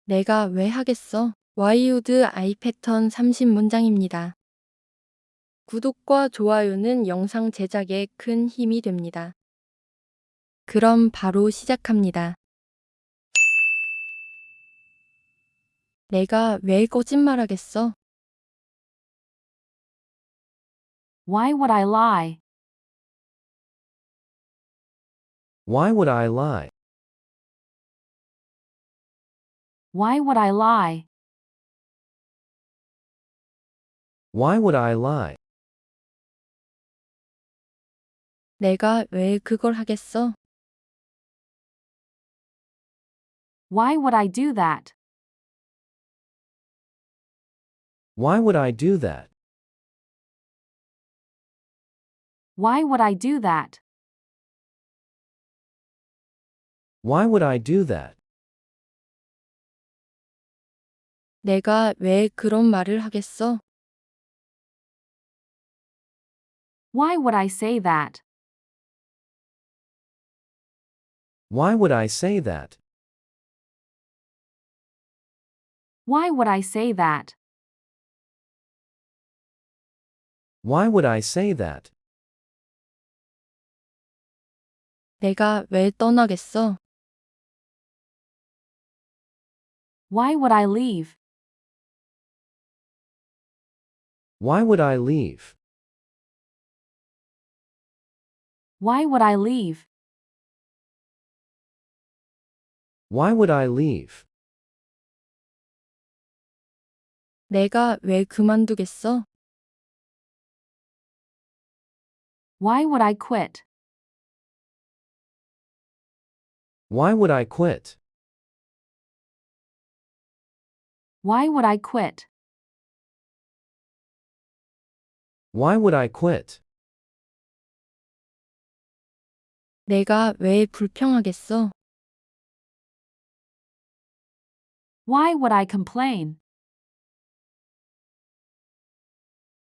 내가 왜 하겠어? Why would I 패턴 30문장입니다. 구독과 좋아요는 영상 제작에 큰 힘이 됩니다. 그럼 바로 시작합니다. 내가 왜 거짓말하겠어? Why would I lie? Why would I lie? Why would I lie? Why would I lie? 내가 왜 그걸 하겠어? Why would I do that? Why would I do that? Why would I do that? Why would I do that? 내가 왜 그런 말을 하겠어? Why would I say that? Why would I say that? Why would I say that? Why would I say that? 내가 왜 떠나겠어? Why would I leave? Why would I leave? Why would I leave? Why would I leave? 내가 왜 그만두겠어? Why would I quit? Why would I quit? Why would I quit? Why would I quit? 내가 왜 불평하겠어? Why would I complain?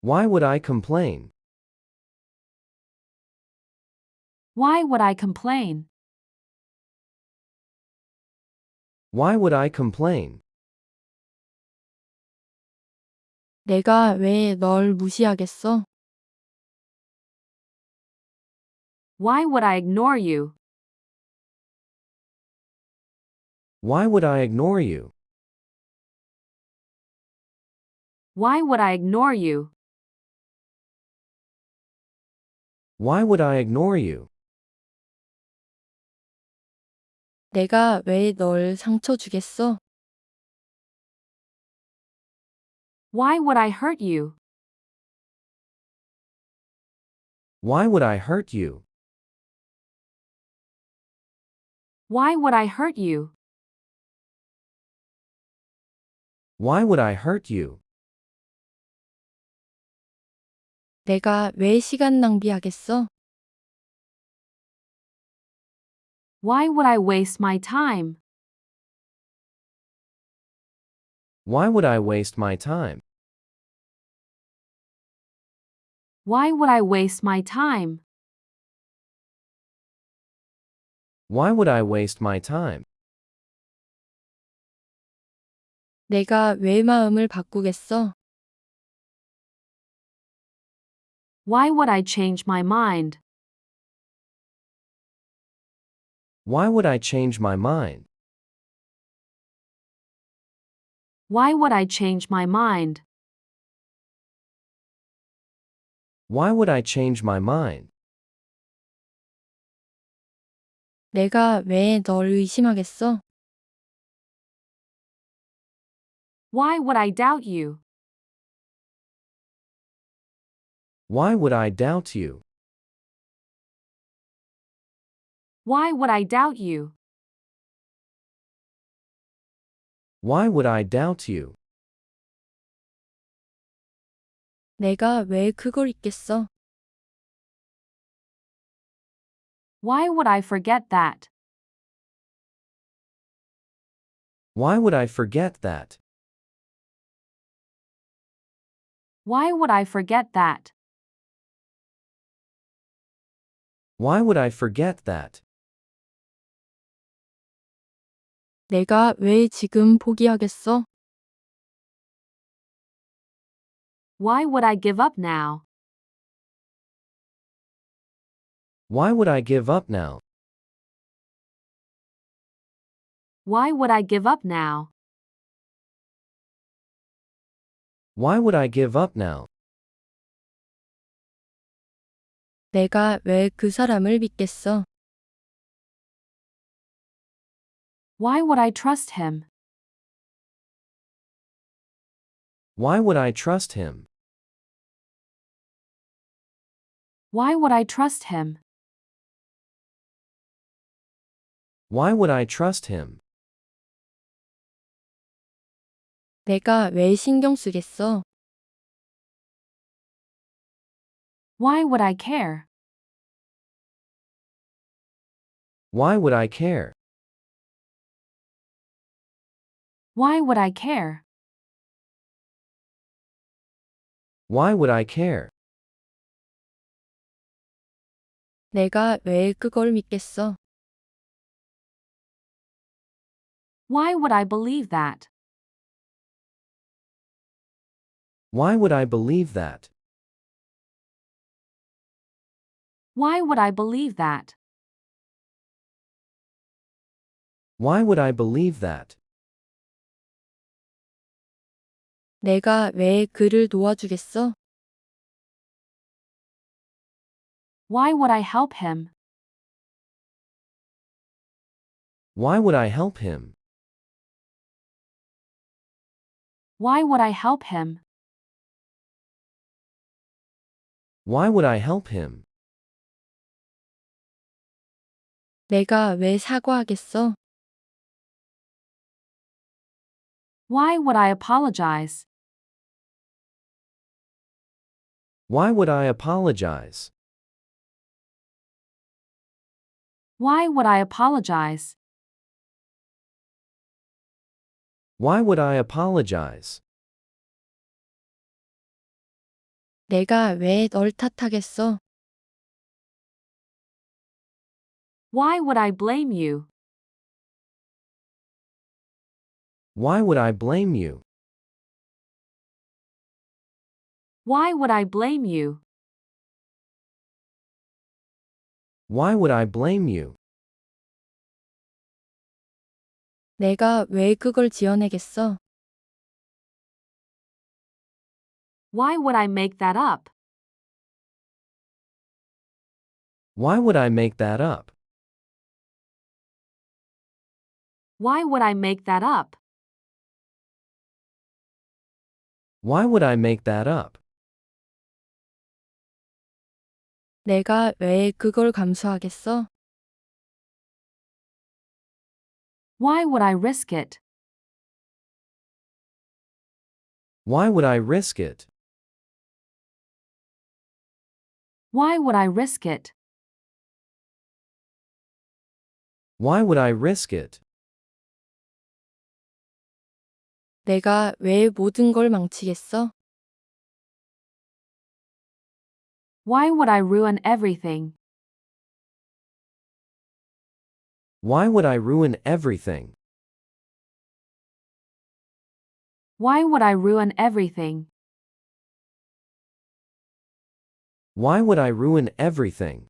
Why would I complain? Why would I complain? Why would I complain? 내가 왜 널 무시하겠어? Why would I ignore you? Why would I ignore you? Why would I ignore you? Why would I ignore you? 내가 왜 널 상처 주겠어? Why would I hurt you? Why would I hurt you? Why would I hurt you? Why would I hurt you? 내가 왜 시간 낭비하겠어? Why would I waste my time? Why would I waste my time? Why would I waste my time? Why would I waste my time? 내가 왜 마음을 바꾸겠어? Why would I change my mind? Why would I change my mind? Why would I change my mind? Why would I change my mind? 내가 왜 널 의심하겠어? Why would I doubt you? Why would I doubt you? Why would I doubt you? Why would I doubt you? 내가 왜 그걸 잊겠어? Why would I forget that? Why would I forget that? Why would I forget that? Why would I forget that? 내가 왜 지금 포기하겠어? Why would I give up now? Why would I give up now? Why would I give up now? Why would I give up now? 내가 왜 그 사람을 믿겠어? Why would I trust him? Why would I trust him? Why would I trust him? Why would I trust him? 내가 왜 신경 쓰겠어? Why would I care? Why would I care? Why would I care? Why would I care? 내가 왜 그걸 믿겠어? Why would I believe that? Why would I believe that? Why would I believe that? Why would I believe that? 내가 왜 그를 도와주겠어? Why would I help him? Why would I help him? Why would I help him? Why would I help him? 내가 왜 사과하겠어? Why would I apologize? Why would I apologize? Why would I apologize? Why would I apologize? 내가 왜 널 탓하겠어? Why would I blame you? Why would I blame you? Why would I blame you? Why would I blame you? 내가 왜 그걸 지어내겠어? Why would I make that up? Why would I make that up? Why would I make that up? Why would I make that up? 내가 왜 그걸 감수하겠어? Why would I risk it? Why would I risk it? Why would I risk it? Why would I risk it? 내가 왜 모든 걸 망치겠어? Why would I ruin everything? Why would I ruin everything? Why would I ruin everything? Why would I ruin everything?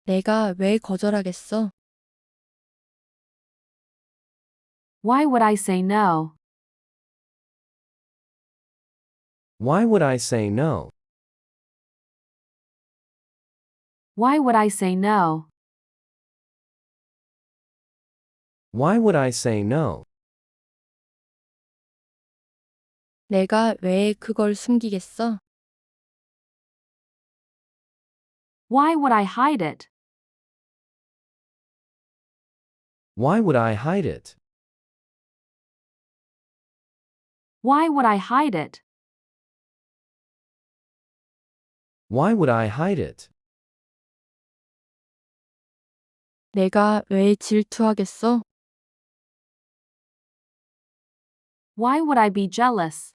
내가 왜 거절하겠어? Why would I say no? Why would I say no? Why would I say no? Why would I say no? 내가 왜 그걸 숨기겠어? Why would I hide it? Why would I hide it? Why would I hide it? Why would I hide it? 내가 왜 질투하겠어? Why would I be jealous?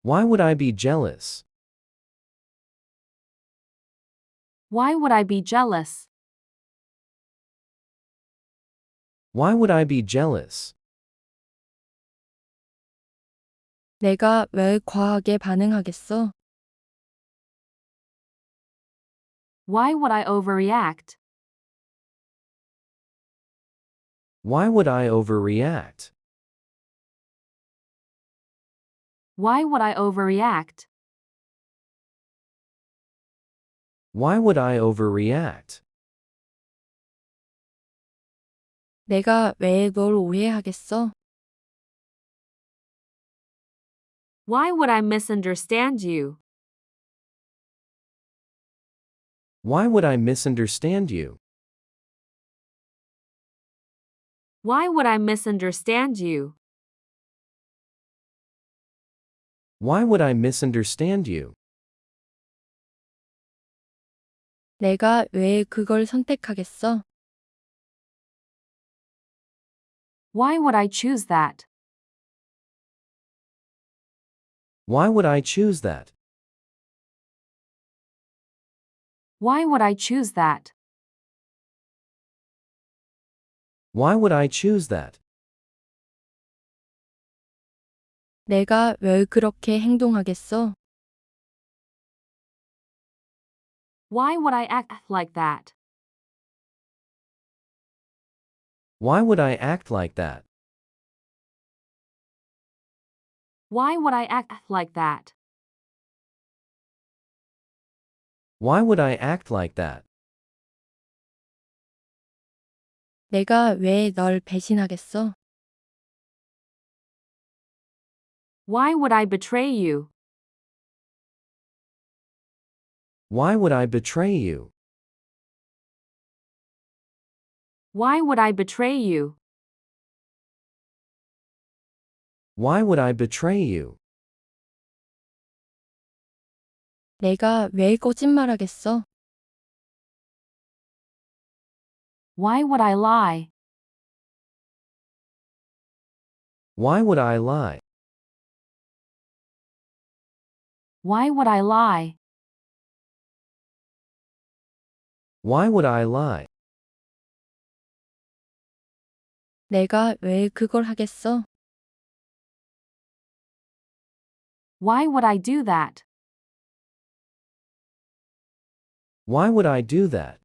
Why would I be jealous? Why would I be jealous? Why would I be jealous? 내가 왜 과하게 반응하겠어? Why would I overreact? Why would I overreact? Why would I overreact? Why would I overreact? 내가 왜 널 오해하겠어? Why would I misunderstand you? Why would I misunderstand you? Why would I misunderstand you? Why would I misunderstand you? 내가 왜 그걸 선택하겠어? Why would I choose that? Why would I choose that? Why would I choose that? Why would I choose that? 내가 왜 그렇게 행동하겠어? Why would I act like that? Why would I act like that? Why would I act like that? Why would I act like that? 내가 왜 널 배신하겠어? Why would I betray you? Why would I betray you? Why would I betray you? Why would I betray you? 내가 왜 거짓말하겠어? Why would I lie? Why would I lie? Why would I lie? Why would I lie? 내가 왜 그걸 하겠어? Why would I do that? Why would I do that?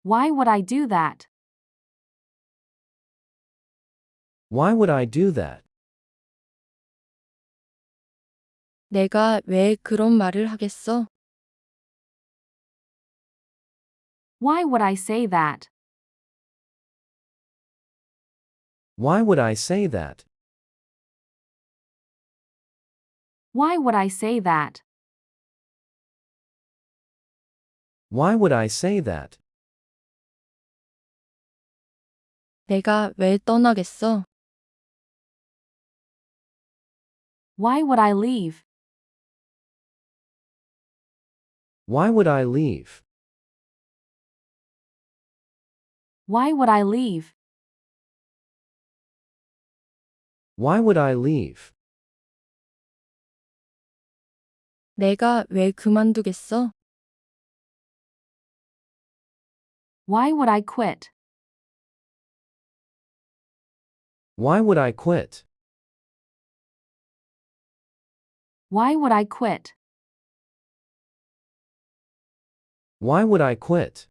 Why would I do that? Why would I do that? 내가 왜 그런 말을 하겠어? Why would I say that? Why would I say that? Why would I say that? Why would I say that? 내가 왜 떠나겠어? Why would I leave? Why would I leave? Why would I leave? Why would I leave? 내가 왜 그만두겠어? Why would I quit? Why would I quit? Why would I quit? Why would I quit?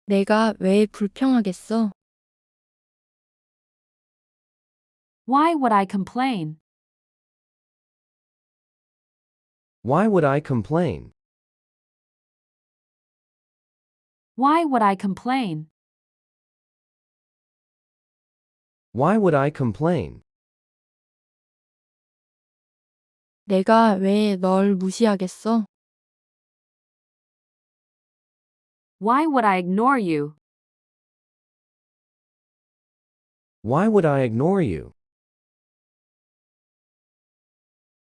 내가 왜 불평하겠어? Why would I complain? Why would I complain? Why would I complain? Why would I complain? 내가 왜 널 무시하겠어? Why would I ignore you? Why would I ignore you?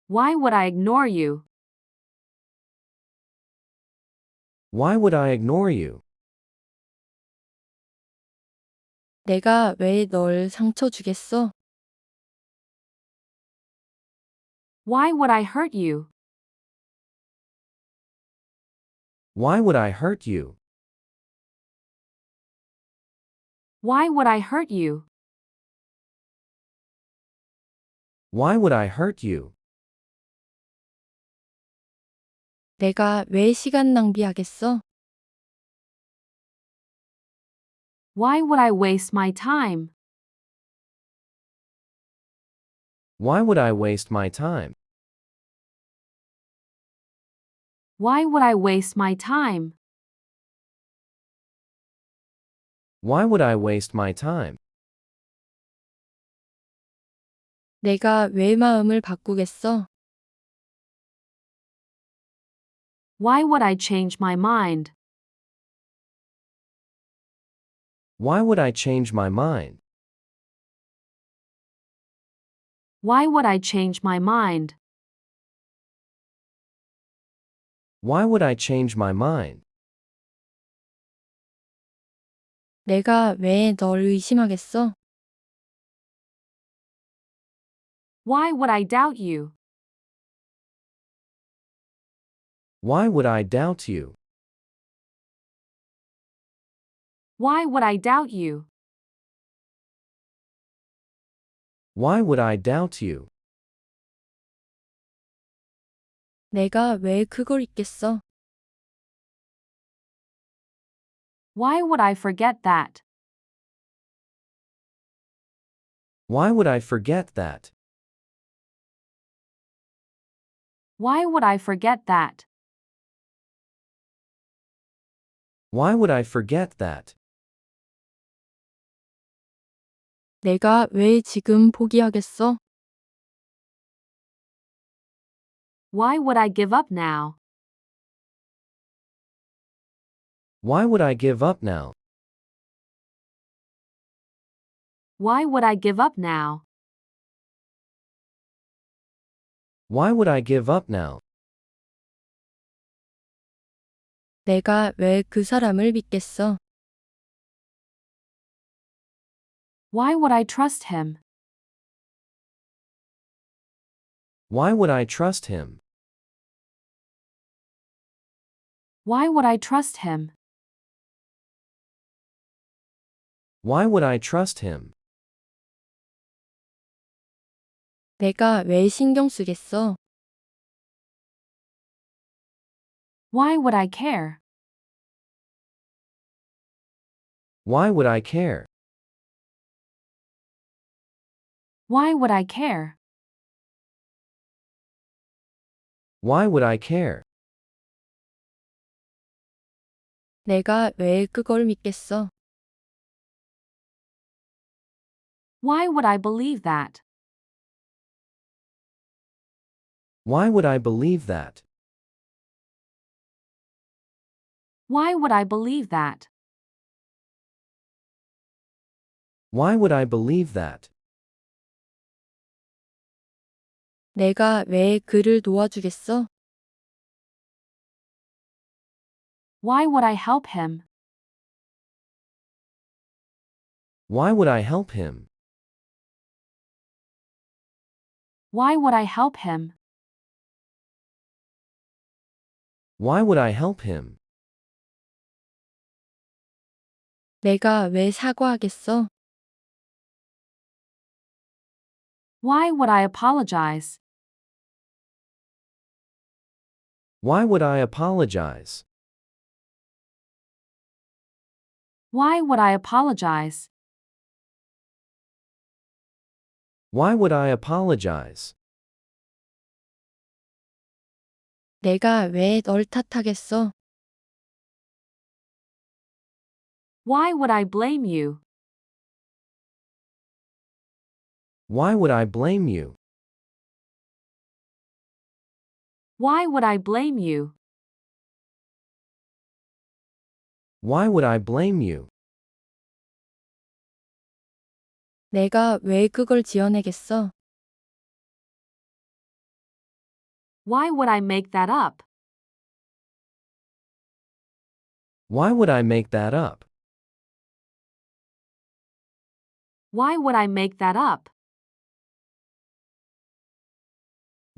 Why would I ignore you? Why would I ignore you? 내가 왜 널 상처 주겠어? Why Why would I hurt you? Why would I hurt you? Why would I hurt you? Why would I hurt you? 내가 왜 시간 낭비하겠어? Why would I waste my time? Why would I waste my time? Why would I waste my time? Why would I waste my time? 내가 왜 마음을 바꾸겠어? Why would I change my mind? Why would I change my mind? Why would I change my mind? Why would I change my mind? 내가 왜 널 의심하겠어? Why would I doubt you? Why would I doubt you? Why would I doubt you? Why would I doubt you? 내가 왜 그걸 잊겠어? Why would I forget that? Why would I forget that? Why would I forget that? Why would I forget that? 내가 왜 지금 포기하겠어? Why would I give up now? Why would I give up now? Why would I give up now? Why would I give up now? 내가 왜 그 사람을 믿겠어? Why would I trust him? Why would I trust him? Why would I trust him? Why would I trust him? 내가 왜 신경 쓰겠어? Why would I care? Why would I care? Why would I care? Why would I care? 내가 왜 그걸 믿겠어? Why would I believe that? Why would I believe that? Why would I believe that? Why would I believe that? 내가 왜 그를 도와주겠어? Why would I help him? Why would I help him? Why would I help him? Why would I help him? 내가 왜 사과하겠어? Why would I apologize? Why would I apologize? Why would I apologize? Why would I apologize? 내가 왜 널 탓하겠어? Why would I blame you? Why would I blame you? Why would I blame you? Why would I blame you? 내가 왜 그걸 지어내겠어? Why would I make that up? Why would I make that up? Why would I make that up?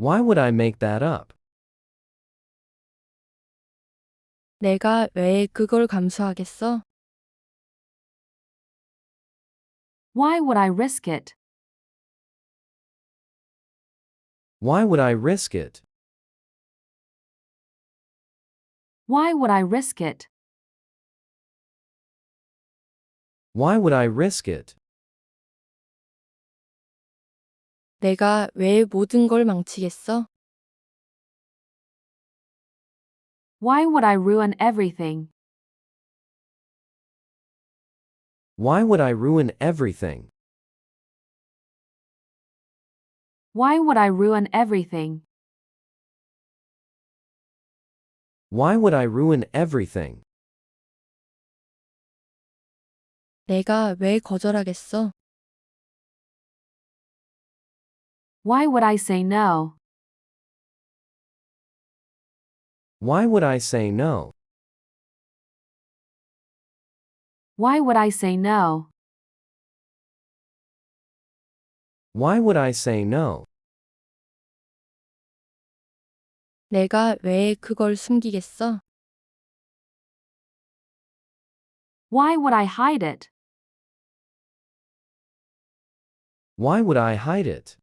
Why would I make that up? 내가 왜 그걸 감수하겠어? Why would I risk it? Why would I risk it? Why would I risk it? Why would I risk it? 내가 왜 모든 걸 망치겠어? Why would I ruin everything? Why would I ruin everything? Why would I ruin everything? Why would I ruin everything? 내가 왜 거절하겠어? Why would I say no? Why would I say no? Why would I say no? Why would I say no? 내가 왜 그걸 숨기겠어? Why would I hide it? Why would I hide it?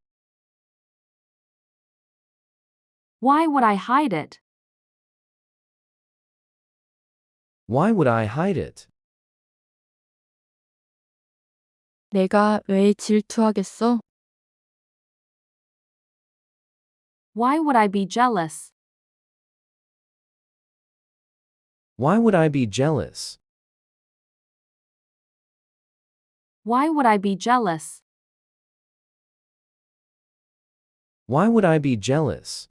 Why would I hide it? Why would I hide it? 내가 왜 질투하겠어? Why would I be jealous? Why would I be jealous? Why would I be jealous? Why would I be jealous?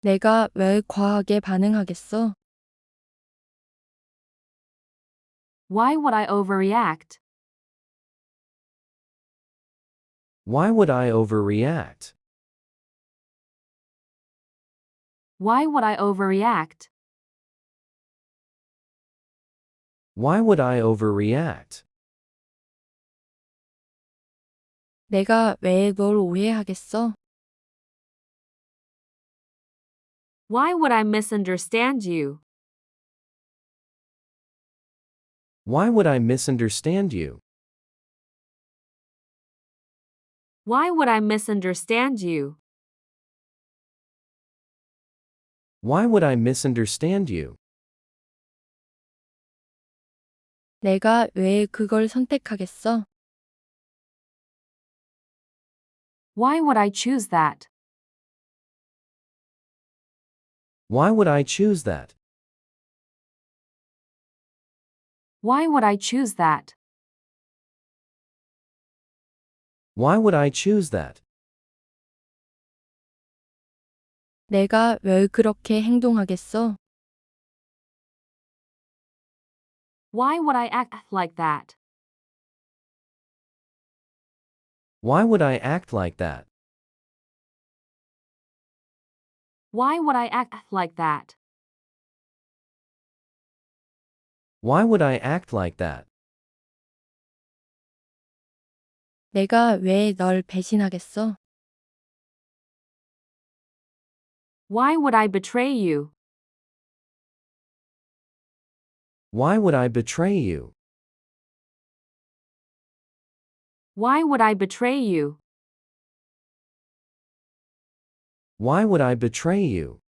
내가 왜 과하게 반응하겠어? Why would I overreact? Why would I overreact? Why would I overreact? Why would I overreact? 내가 왜 널 오해하겠어? Why would I misunderstand you? Why would I misunderstand you? Why would I misunderstand you? Why would I misunderstand you? 내가 왜 그걸 선택하겠어? Why would I choose that? Why would I choose that? Why would I choose that? Why would I choose that? 내가 왜 그렇게 행동하겠어? Why would I act like that? Why would I act like that? Why would I act like that? Why would I act like that? 내가 왜 널 배신하겠어? Why would I betray you? Why would I betray you? Why would I betray you? Why would I betray you?